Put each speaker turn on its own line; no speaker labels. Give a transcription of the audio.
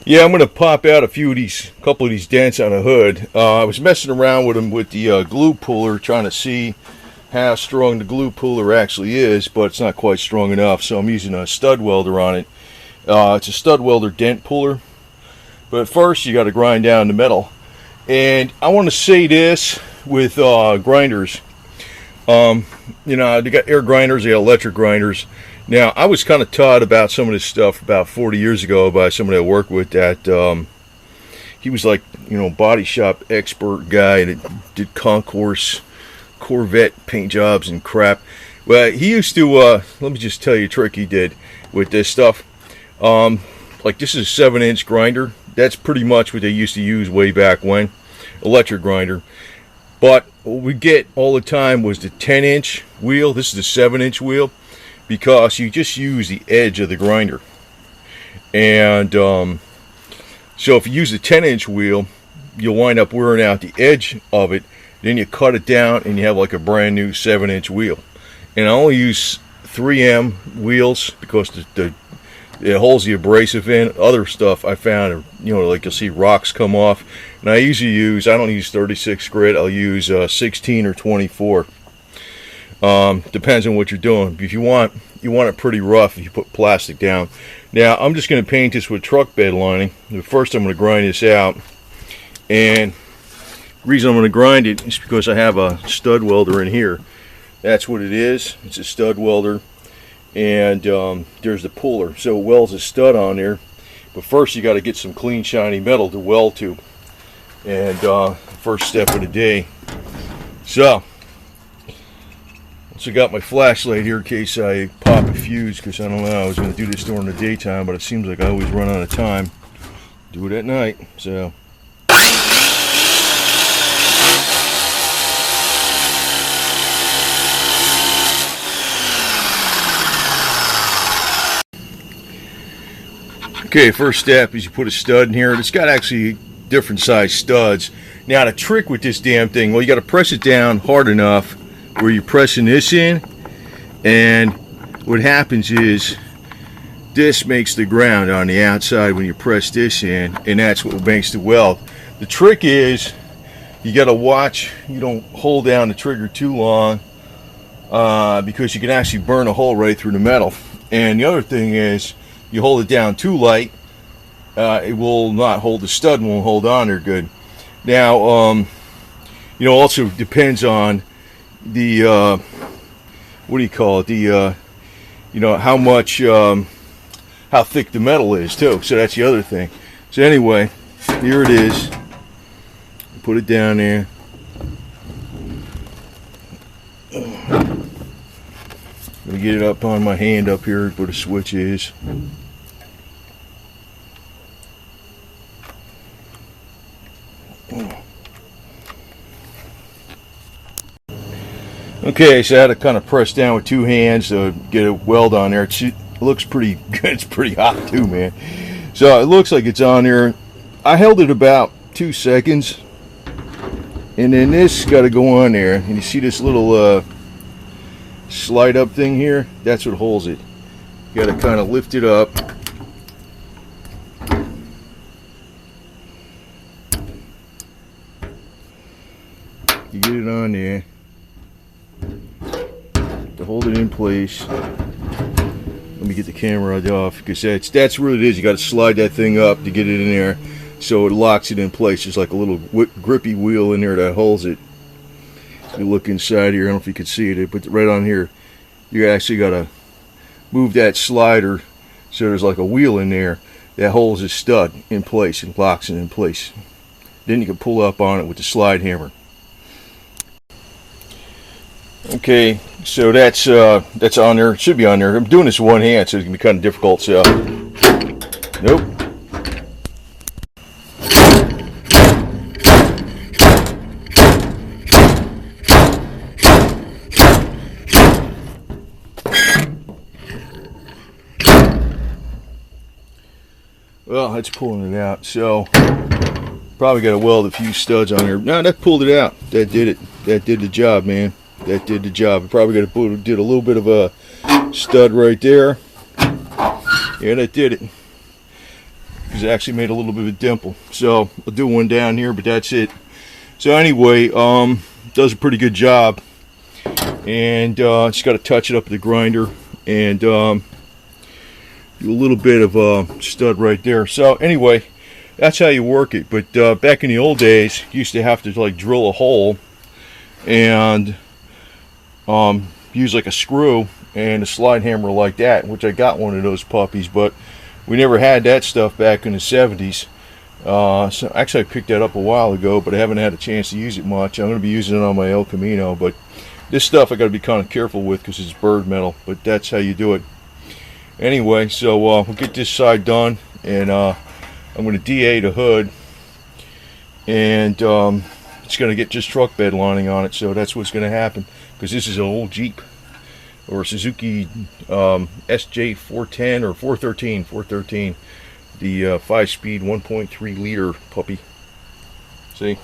Yeah, I'm going to pop out a couple of these dents on the hood. I was messing around with them with the glue puller, trying to see how strong the glue puller actually is, but it's not quite strong enough, so I'm using a stud welder on it. It's a stud welder dent puller, but first you got to grind down the metal. And I want to say this with grinders. They got air grinders, they got electric grinders. Now, I was kind of taught about some of this stuff about 40 years ago by somebody I worked with that he was like, body shop expert guy that did concourse Corvette paint jobs and crap. Well, he used to, let me just tell you a trick he did with this stuff. Like this is a 7-inch grinder. That's pretty much what they used to use way back when. Electric grinder. But what we get all the time was the 10-inch wheel. This is the 7-inch wheel, because you just use the edge of the grinder. And so if you use the 10-inch wheel, you'll wind up wearing out the edge of it. Then you cut it down and you have like a brand new 7-inch wheel. And I only use 3M wheels because it holds the abrasive in. Other stuff I found, like you'll see rocks come off. And I don't use 36 grit, I'll use 16 or 24. Depends on what you're doing. If you want it pretty rough, if you put plastic down. Now I'm just going to paint this with truck bed lining. But first I'm going to grind this out. And the reason I'm going to grind it is because I have a stud welder in here. That's what it is. It's a stud welder. And there's the puller. So it welds a stud on there. But first you got to get some clean shiny metal to weld to. And first step of the day. So I got my flashlight here in case I pop a fuse, because I don't know, I was going to do this during the daytime, but it seems like I always run out of time. Do it at night. So okay, first step is you put a stud in here. It's got actually different size studs. Now the trick with this damn thing, well, you got to press it down hard enough where you're pressing this in, and what happens is this makes the ground on the outside when you press this in, and that's what makes the weld. The trick is you got to watch you don't hold down the trigger too long, because you can actually burn a hole right through the metal. And the other thing is, you hold it down too light, it will not hold, the stud won't hold on there good. Now also depends on the what do you call it, the how much how thick the metal is too. So that's the other thing. So anyway, here it is. Put it down there. Let me get it up on my hand up here where the switch is. Okay, so I had to kind of press down with two hands to get a weld on there. It looks pretty good. It's pretty hot too, man. So it looks like it's on there. I held it about 2 seconds, and then this got to go on there. And you see this little slide up thing here? That's what holds it. You got to kind of lift it up. You get it on there to hold it in place. Let me get the camera off, because that's what it is. You got to slide that thing up to get it in there, so it locks it in place. There's like a little grippy wheel in there that holds it. If you look inside here, I don't know if you can see it, but right on here, you actually got to move that slider, so there's like a wheel in there that holds the stud in place and locks it in place. Then you can pull up on it with the slide hammer. Okay, so that's on there. It should be on there. I'm doing this with one hand, so it can be kind of difficult. So, nope. Well, that's pulling it out. So, probably got to weld a few studs on there. No, that pulled it out. That did it. That did the job, man. That did the job. Probably got to did a little bit of a stud right there. Yeah, that did it. Because because it actually made a little bit of a dimple. So I'll do one down here, but that's it. So anyway, does a pretty good job. And just got to touch it up with the grinder and do a little bit of stud right there. So anyway, that's how you work it. But back in the old days, you used to have to like drill a hole and use like a screw and a slide hammer like that, which I got one of those puppies, but we never had that stuff back in the 70s. So actually I picked that up a while ago, but I haven't had a chance to use it much. I'm going to be using it on my El Camino, but this stuff I got to be kind of careful with because it's bird metal, but that's how you do it. Anyway, so we'll get this side done, and I'm going to DA the hood, and it's going to get just truck bed lining on it, so that's what's going to happen, because this is an old Jeep, or Suzuki SJ 410 or 413, the 5-speed 1.3 liter puppy. See?